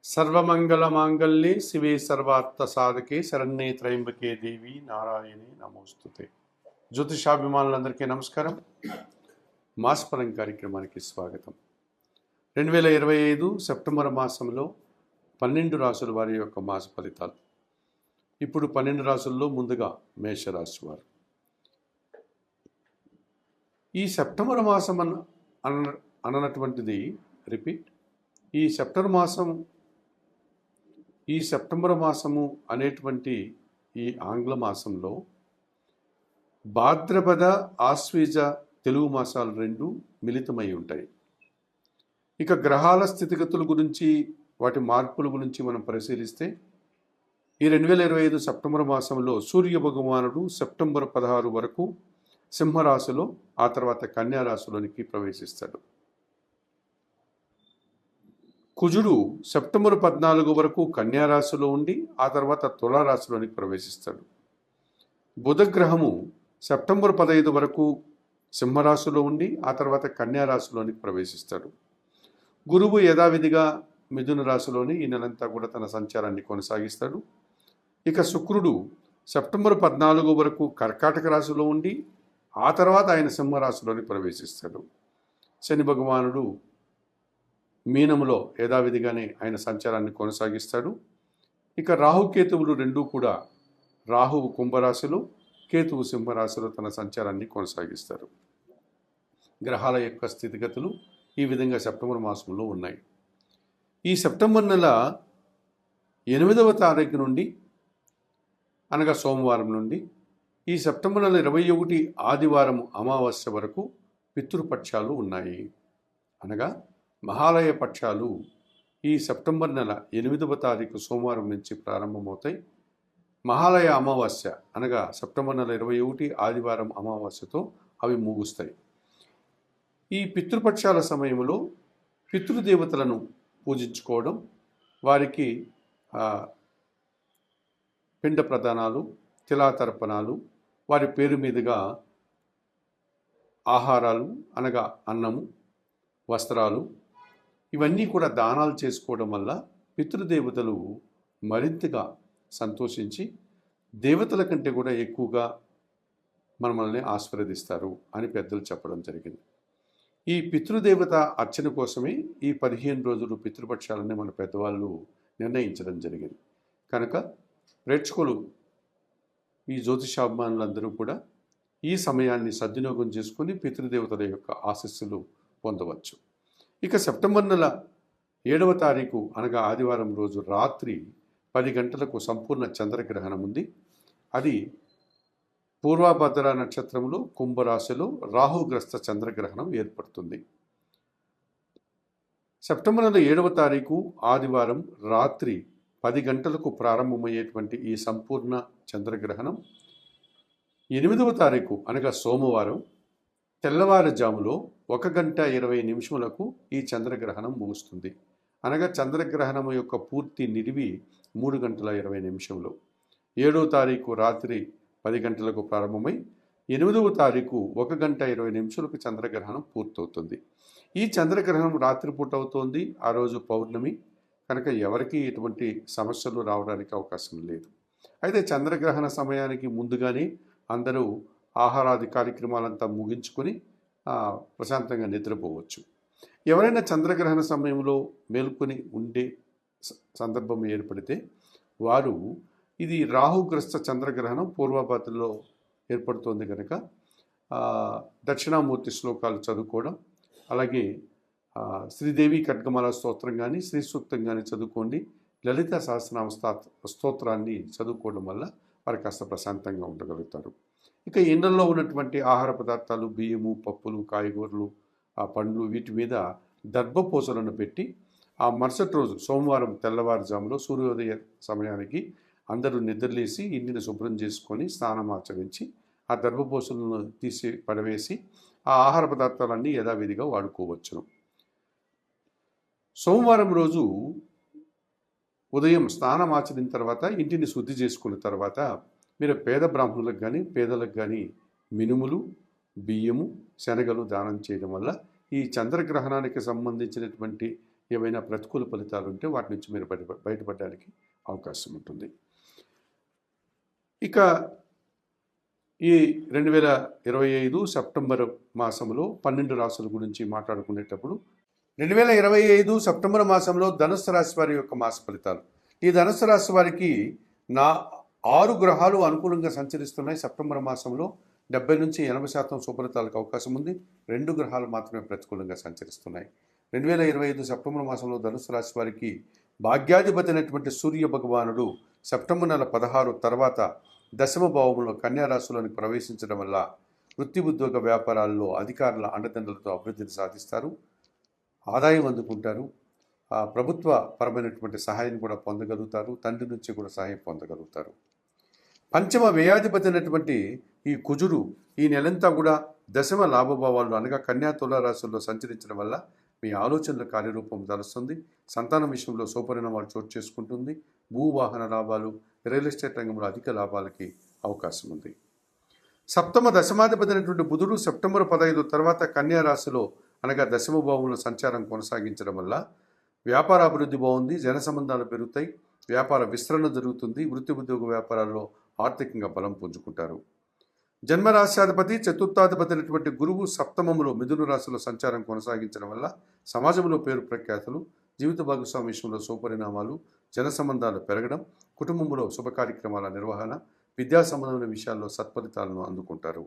సర్వమంగళమాంగళ్యే శివే సర్వార్థసాధకే శరణ్యే త్రయంబకే దేవి నారాయణి నమోస్తుతే. జ్యోతిషాభిమానులందరికీ నమస్కారం. మాసఫలం కార్యక్రమానికి స్వాగతం. 2025 సెప్టెంబర్ మాసంలో 12 రాసుల వారి యొక్క మాస ఫలితాలు. ఇప్పుడు 12 రాసుల్లో ముందుగా మేషరాశి వారు. ఈ సెప్టెంబర్ మాసం అన్నటువంటిది రిపీట్ ఈ సెప్టెంబర్ మాసము అనేటువంటి ఈ ఆంగ్ల మాసంలో భాద్రపద ఆశ్వీజ తెలుగు మాసాలు రెండు మిళితమై ఉంటాయి. ఇక గ్రహాల స్థితిగతుల గురించి వాటి మార్పుల గురించి మనం పరిశీలిస్తే ఈ 2025 సెప్టెంబర్ మాసంలో సూర్య భగవానుడు సెప్టెంబర్ 16 వరకు సింహరాశిలో, ఆ తర్వాత కన్యా రాశిలోనికి ప్రవేశిస్తాడు. కుజుడు సెప్టెంబర్ 14 వరకు కన్యా రాశిలో ఉండి ఆ తర్వాత తులారాశిలోనికి ప్రవేశిస్తాడు. బుధగ్రహము సెప్టెంబర్ 15 వరకు సింహరాశిలో ఉండి ఆ తర్వాత కన్యా రాశిలోనికి ప్రవేశిస్తాడు. గురువు యథావిధిగా మిథున రాశిలోని ఈ నెలంతా కూడా తన సంచారాన్ని కొనసాగిస్తాడు. ఇక శుక్రుడు సెప్టెంబర్ 14 వరకు కర్కాటక రాశిలో ఉండి ఆ తర్వాత ఆయన సింహరాశిలోని ప్రవేశిస్తాడు. శని భగవానుడు మీనములో యథావిధిగానే ఆయన సంచారాన్ని కొనసాగిస్తాడు. ఇక రాహుకేతువులు రెండూ కూడా, రాహువు కుంభరాశిలో, కేతువు సింహరాశిలో తన సంచారాన్ని కొనసాగిస్తారు. గ్రహాల యొక్క స్థితిగతులు ఈ విధంగా సెప్టెంబర్ మాసంలో ఉన్నాయి. ఈ సెప్టెంబర్ నెల 8వ తారీఖు నుండి అనగా సోమవారం నుండి ఈ సెప్టెంబర్ నెల 21 ఆదివారం అమావాస్య వరకు పితృపక్షాలు ఉన్నాయి. అనగా మహాలయ పక్షాలు ఈ సెప్టెంబర్ నెల 8వ తారీఖు సోమవారం నుంచి ప్రారంభమవుతాయి. మహాలయ అమావాస్య అనగా సెప్టెంబర్ నెల 21 ఆదివారం అమావాస్యతో అవి ముగుస్తాయి. ఈ పితృపక్షాల సమయంలో పితృదేవతలను పూజించుకోవడం, వారికి పిండ ప్రదానాలు, తిలాతర్పణాలు, వారి పేరు మీదుగా ఆహారాలు అనగా అన్నము, వస్త్రాలు, ఇవన్నీ కూడా దానాలు చేసుకోవడం వల్ల పితృదేవతలు మరింతగా సంతోషించి దేవతల కంటే కూడా ఎక్కువగా మనల్ని ఆశీర్వదిస్తారు అని పెద్దలు చెప్పడం జరిగింది. ఈ పితృదేవత అర్చన కోసమే ఈ 15 రోజులు పితృపక్షాలని మన పెద్దవాళ్ళు నిర్ణయించడం జరిగింది. కనుక ప్రేక్షకులు, ఈ జ్యోతిషాభిమానులందరూ కూడా ఈ సమయాన్ని సద్వినియోగం చేసుకుని పితృదేవతల యొక్క ఆశీస్సులు పొందవచ్చు. ఇక సెప్టెంబర్ నెల 7వ తారీఖు అనగా ఆదివారం రోజు రాత్రి 10 గంటలకు సంపూర్ణ చంద్రగ్రహణం ఉంది. అది పూర్వభద్ర నక్షత్రంలో కుంభరాశిలో రాహుగ్రస్త చంద్రగ్రహణం ఏర్పడుతుంది. సెప్టెంబర్ నెల 7వ తారీఖు ఆదివారం రాత్రి 10 గంటలకు ప్రారంభమయ్యేటువంటి ఈ సంపూర్ణ చంద్రగ్రహణం 8వ తారీఖు అనగా సోమవారం తెల్లవారుజాములో 1 గంట 20 నిమిషములకు ఈ చంద్రగ్రహణం ముగుస్తుంది. అనగా చంద్రగ్రహణం యొక్క పూర్తి నిడివి 3 గంటల 20 నిమిషంలో. 7వ తారీఖు రాత్రి 10 గంటలకు ప్రారంభమై 8వ తారీఖు 1 గంట 20 నిమిషాలకు చంద్రగ్రహణం పూర్తవుతుంది. ఈ చంద్రగ్రహణం రాత్రిపూట అవుతోంది. ఆ రోజు పౌర్ణమి కనుక ఎవరికి ఎటువంటి సమస్యలు రావడానికి అవకాశం లేదు. అయితే చంద్రగ్రహణ సమయానికి ముందుగానే అందరూ ఆహారాది కార్యక్రమాలంతా ముగించుకొని ప్రశాంతంగా నిద్రపోవచ్చు. ఎవరైనా చంద్రగ్రహణ సమయంలో మేల్కొని ఉండే సందర్భం ఏర్పడితే వారు, ఇది రాహుగ్రస్త చంద్రగ్రహణం పూర్వభద్రలో ఏర్పడుతోంది కనుక దక్షిణామూర్తి శ్లోకాలు చదువుకోవడం, అలాగే శ్రీదేవి ఖడ్గమాల స్తోత్రం కానీ శ్రీ సూక్తం కానీ చదువుకోండి. లలిత సహస్రనామ స్తోత్రాన్ని చదువుకోవడం వల్ల వారు కాస్త ప్రశాంతంగా ఉండగలుగుతారు. ఇక ఇళ్లలో ఉన్నటువంటి ఆహార పదార్థాలు, బియ్యము, పప్పులు, కాయగూరలు, పండ్లు, వీటి మీద దర్భపూసలను పెట్టి ఆ మరుసటి రోజు సోమవారం తెల్లవారుజాములో సూర్యోదయ సమయానికి అందరూ నిద్రలేసి ఇంటిని శుభ్రం చేసుకొని స్నానం ఆచరించి ఆ దర్భపూసలను తీసి పడవేసి ఆ ఆహార పదార్థాలన్నీ యథావిధిగా వాడుకోవచ్చును. సోమవారం రోజు ఉదయం స్నానం ఆచరిన తర్వాత ఇంటిని శుద్ధి చేసుకున్న తర్వాత మీరు పేద బ్రాహ్మణులకు కానీ పేదలకు కానీ మినుములు, బియ్యము, శనగలు దానం చేయడం వల్ల ఈ చంద్రగ్రహణానికి సంబంధించినటువంటి ఏవైనా ప్రతికూల ఫలితాలు ఉంటే వాటి నుంచి మీరు బయటపడడానికి అవకాశం ఉంటుంది. ఇక ఈ 2025 సెప్టెంబర్ మాసంలో 12 రాశుల గురించి మాట్లాడుకునేటప్పుడు 2025 సెప్టెంబర్ మాసంలో ధనుస్సు రాశి వారి యొక్క మాస ఫలితాలు. ఈ ధనుస్సు రాశి వారికి 6 గ్రహాలు అనుకూలంగా సంచరిస్తున్నాయి. సెప్టెంబర్ మాసంలో 70 నుంచి 80% శుభఫలితాలకు అవకాశం ఉంది. 2 గ్రహాలు మాత్రమే ప్రతికూలంగా సంచరిస్తున్నాయి. 2025 సెప్టెంబర్ మాసంలో ధనుస్సు రాశి వారికి భాగ్యాధిపతి అయినటువంటి సూర్య భగవానుడు సెప్టెంబర్ నెల 16 తర్వాత దశమ భావంలో కన్యా రాశిలోని ప్రవేశించడం వల్ల వృత్తి ఉద్యోగ వ్యాపారాల్లో అధికారుల అండదండలతో అభివృద్ధిని సాధిస్తారు, ఆదాయం అందుకుంటారు, ప్రభుత్వ పరమైనటువంటి సహాయం కూడా పొందగలుగుతారు, తండ్రి నుంచి కూడా సహాయం పొందగలుగుతారు. పంచమ వ్యయాధిపతి అయినటువంటి ఈ కుజుడు ఈ నెలంతా కూడా దశమ లాభభావాలు అనగా కన్యా తుల రాశుల్లో సంచరించడం వల్ల మీ ఆలోచనల కార్యరూపం దాలుస్తుంది. సంతానం విషయంలో సౌపరిణామాలు చోటు చేసుకుంటుంది. భూవాహన లాభాలు, రియల్ ఎస్టేట్ రంగంలో అధిక లాభాలకి అవకాశం ఉంది. సప్తమ దశమాధిపతి అయినటువంటి బుధుడు సెప్టెంబర్ 15 తర్వాత కన్యా రాశిలో అనగా దశమ భావంలో సంచారం కొనసాగించడం వల్ల వ్యాపార అభివృద్ధి బాగుంది, జన సంబంధాలు పెరుగుతాయి, వ్యాపార విస్తరణ జరుగుతుంది, వృత్తి ఉద్యోగ వ్యాపారాల్లో ఆర్థికంగా బలం పుంజుకుంటారు. జన్మరాశ్యాధిపతి చతుర్థాధిపతి అయినటువంటి గురువు సప్తమంలో మిథున రాశిలో సంచారం కొనసాగించడం వల్ల సమాజంలో పేరు ప్రఖ్యాతులు, జీవిత భాగస్వామి విషయంలో సుపరిణామాలు, జన సంబంధాలు పెరగడం, కుటుంబంలో శుభ కార్యక్రమాల నిర్వహణ, విద్యా సంబంధమైన విషయాల్లో సత్ఫలితాలను అందుకుంటారు.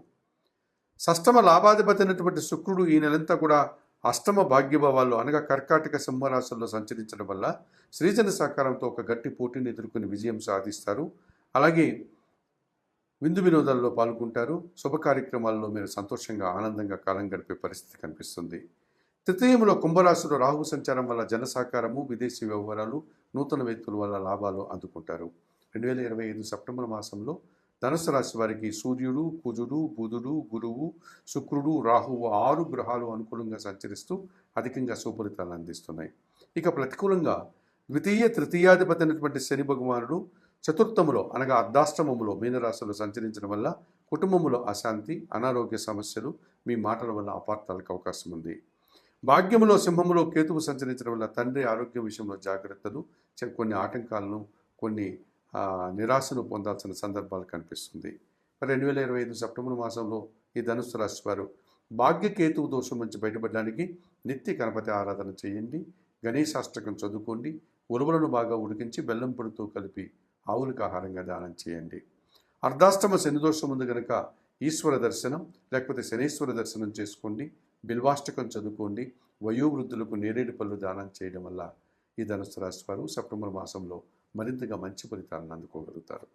షష్టమ లాభాధిపతి అయినటువంటి శుక్రుడు ఈ నెలంతా కూడా అష్టమ భాగ్యభావాల్లో అనగా కర్కాటక సింహరాశుల్లో సంచరించడం వల్ల శ్రీజన సహకారంతో ఒక గట్టి పోటీని ఎదుర్కొని విజయం సాధిస్తారు. అలాగే విందు వినోదాల్లో పాల్గొంటారు. శుభ కార్యక్రమాల్లో మీరు సంతోషంగా ఆనందంగా కాలం గడిపే పరిస్థితి కనిపిస్తుంది. తృతీయంలో కుంభరాశిలో రాహు సంచారం వల్ల జన సహకారము, విదేశీ వ్యవహారాలు, నూతన వ్యక్తుల వల్ల లాభాలు అందుకుంటారు. 2025 సెప్టెంబర్ మాసంలో ధనుసు రాశి వారికి సూర్యుడు, కుజుడు, బుధుడు, గురువు, శుక్రుడు, రాహువు 6 గ్రహాలు అనుకూలంగా సంచరిస్తూ అధికంగా సుఫలితాలను అందిస్తున్నాయి. ఇక ప్రతికూలంగా ద్వితీయ తృతీయాధిపతి అయినటువంటి శని భగవానుడు చతుర్థములో అనగా అర్ధాష్టమములో మీనరాశిలో సంచరించడం వల్ల కుటుంబంలో అశాంతి, అనారోగ్య సమస్యలు, మీ మాటల వల్ల అపార్థాలకు అవకాశం ఉంది. భాగ్యములో సింహములో కేతువు సంచరించడం వల్ల తండ్రి ఆరోగ్యం విషయంలో జాగ్రత్తలు, కొన్ని ఆటంకాలను, కొన్ని నిరాశను పొందాల్సిన సందర్భాలు కనిపిస్తుంది. 2025 సెప్టెంబర్ మాసంలో ఈ ధనుస్సు రాశి వారు భాగ్యకేతువు దోషం నుంచి బయటపడడానికి నిత్య గణపతి ఆరాధన చేయండి, గణేశాష్టకం చదువుకోండి, ఉలవలను బాగా ఉడికించి బెల్లం పొడితో కలిపి ఆవులకు ఆహారంగా దానం చేయండి. అర్ధాష్టమ శని దోషం ఉంది కనుక ఈశ్వర దర్శనం లేకపోతే శనీశ్వర దర్శనం చేసుకోండి, బిల్వాష్టకం చదువుకోండి, వయోవృద్ధులకు నేరేడు పళ్ళు దానం చేయడం వల్ల ఈ ధనుస్సు రాశి వారు సెప్టెంబర్ మాసంలో మరింతగా మంచి ఫలితాలను అందుకోగలుగుతారు.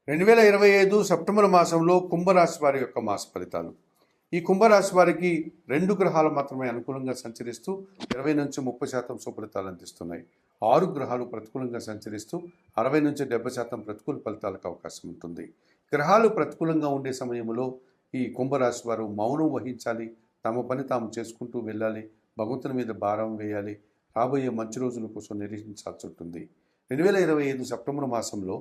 2025 సెప్టెంబర్ మాసంలో కుంభరాశి వారి యొక్క మాస ఫలితాలు. ఈ కుంభరాశి వారికి 2 గ్రహాలు మాత్రమే అనుకూలంగా సంచరిస్తూ 20 నుంచి 30% సుఫలితాలు అందిస్తున్నాయి. 6 గ్రహాలు ప్రతికూలంగా సంచరిస్తూ 60 నుంచి 70% ప్రతికూల ఫలితాలకు అవకాశం ఉంటుంది. గ్రహాలు ప్రతికూలంగా ఉండే సమయంలో ఈ కుంభరాశి వారు మౌనం వహించాలి, తమ పని తాము చేసుకుంటూ వెళ్ళాలి, భగవంతుని మీద భారం వేయాలి, రాబోయే మంచి రోజుల కోసం నిరీక్షించాల్సి ఉంటుంది. 2025 సెప్టెంబర్ మాసంలో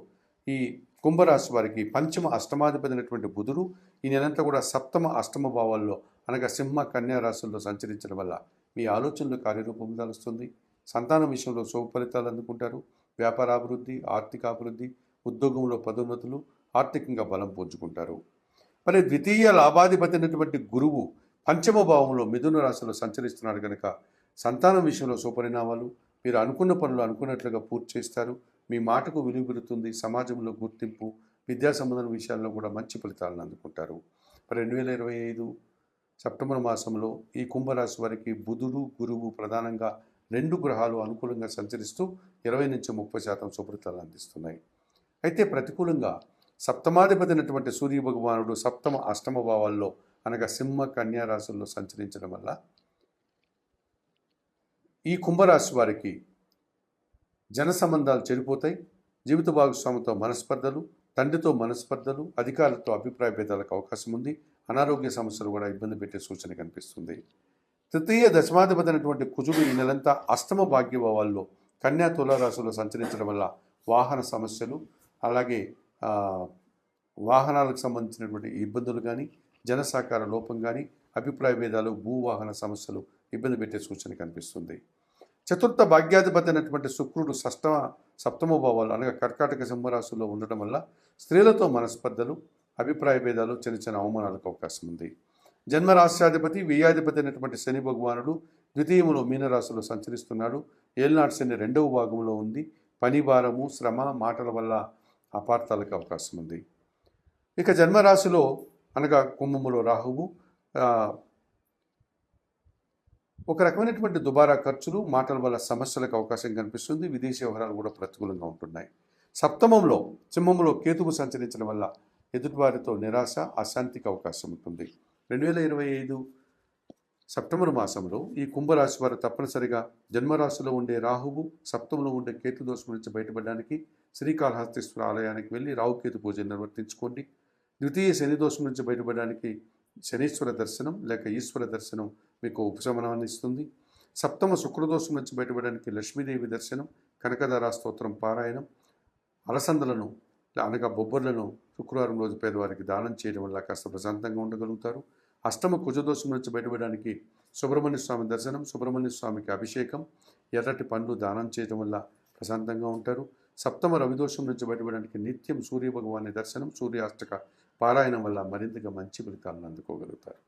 ఈ కుంభరాశి వారికి పంచమ అష్టమాధిపతి అయినటువంటి బుధుడు ఈ నెలంతా కూడా సప్తమ అష్టమ భావాల్లో అనగా సింహ కన్యా రాశుల్లో సంచరించడం వల్ల మీ ఆలోచనలు కార్యరూపం దాలుస్తుంది. సంతానం విషయంలో శుభ ఫలితాలు అందుకుంటారు. వ్యాపారాభివృద్ధి, ఆర్థికాభివృద్ధి, ఉద్యోగంలో పదోన్నతులు, ఆర్థికంగా బలం పుంజుకుంటారు. మరి ద్వితీయ లాభాధిపతి అయినటువంటి గురువు పంచమ భావంలో మిథున రాశిలో సంచరిస్తున్నాడు కనుక సంతానం విషయంలో సుపరిణామాలు, మీరు అనుకున్న పనులు అనుకున్నట్లుగా పూర్తి చేస్తారు, మీ మాటకు విలువ పెరుగుతుంది, సమాజంలో గుర్తింపు, విద్యా సంబంధం విషయాల్లో కూడా మంచి ఫలితాలను అందుకుంటారు. మరి 2025 సెప్టెంబర్ మాసంలో ఈ కుంభరాశి వారికి బుధుడు, గురువు ప్రధానంగా 2 గ్రహాలు అనుకూలంగా సంచరిస్తూ 20 నుంచి 30% సుఫలితాలు అందిస్తున్నాయి. అయితే ప్రతికూలంగా సప్తమాధిపతి అయినటువంటి సూర్య భగవానుడు సప్తమ అష్టమ భావాల్లో అనగా సింహ కన్యా రాశుల్లో సంచరించడం వల్ల ఈ కుంభరాశి వారికి జన సంబంధాలు చెడిపోతాయి, జీవిత భాగస్వామితో మనస్పర్ధలు, తండ్రితో మనస్పర్ధలు, అధికారులతో అభిప్రాయ భేదాలకు అవకాశం ఉంది, అనారోగ్య సమస్యలు కూడా ఇబ్బంది పెట్టే సూచన కనిపిస్తుంది. తృతీయ దశమాధిపతి అయినటువంటి కుజుడు ఈ నెలంతా అష్టమ భాగ్యభావాల్లో కన్యా తుల రాశిలో సంచరించడం వల్ల వాహన సమస్యలు, అలాగే వాహనాలకు సంబంధించినటువంటి ఇబ్బందులు కానీ, జన సహకార లోపం కానీ, అభిప్రాయ భేదాలు, భూవాహన సమస్యలు ఇబ్బంది పెట్టే సూచన కనిపిస్తుంది. చతుర్థ భాగ్యాధిపతి అయినటువంటి శుక్రుడు సప్తమ భావాలు అనగా కర్కాటక సింహరాశుల్లో ఉండటం వల్ల స్త్రీలతో మనస్పర్ధలు, అభిప్రాయ భేదాలు, చిన్న చిన్న అవమానాలకు అవకాశం ఉంది. జన్మరాశ్యాధిపతి వ్యయాధిపతి అయినటువంటి శని భగవానుడు ద్వితీయములో మీనరాశిలో సంచరిస్తున్నాడు. ఏలినాటి శని 2వ భాగంలో ఉంది. పని భారము, శ్రమ, మాటల వల్ల అపార్థాలకు అవకాశం ఉంది. ఇక జన్మరాశిలో అనగా కుంభములో రాహువు ఒక రకమైనటువంటి దుబారా ఖర్చులు, మాటల వల్ల సమస్యలకు అవకాశం కనిపిస్తుంది. విదేశీ వ్యవహారాలు కూడా ప్రతికూలంగా ఉంటున్నాయి. సప్తమంలో సింహంలో కేతువు సంచరించడం వల్ల ఎదుటివారితో నిరాశ, అశాంతికి అవకాశం ఉంటుంది. 2025 సెప్టెంబర్ మాసంలో ఈ కుంభరాశి వారు తప్పనిసరిగా జన్మరాశిలో ఉండే రాహువు, సప్తమంలో ఉండే కేతు దోషం నుంచి బయటపడడానికి శ్రీకాళహస్తీశ్వర ఆలయానికి వెళ్ళి రాహుకేతు పూజ నిర్వర్తించుకోండి. ద్వితీయ శని దోషం నుంచి బయటపడడానికి శనీశ్వర దర్శనం లేక ఈశ్వర దర్శనం మీకు ఉపశమనాన్ని ఇస్తుంది. సప్తమ శుక్రదోషం నుంచి బయటపడడానికి లక్ష్మీదేవి దర్శనం, కనకధారా స్తోత్రం పారాయణం, అలసందలను అనగా బొబ్బర్లను శుక్రవారం రోజు పేదవారికి దానం చేయడం వల్ల కాస్త ప్రశాంతంగా ఉండగలుగుతారు. అష్టమ కుజదోషం నుంచి బయటపడడానికి సుబ్రహ్మణ్య స్వామి దర్శనం, సుబ్రహ్మణ్య స్వామికి అభిషేకం, ఎర్రటి పండ్లు దానం చేయడం వల్ల ప్రశాంతంగా ఉంటారు. సప్తమ రవిదోషం నుంచి బయటపడడానికి నిత్యం సూర్య భగవాని దర్శనం, సూర్యాష్టక పారాయణం వల్ల మరింతగా మంచి ఫలితాలను అందుకోగలుగుతారు.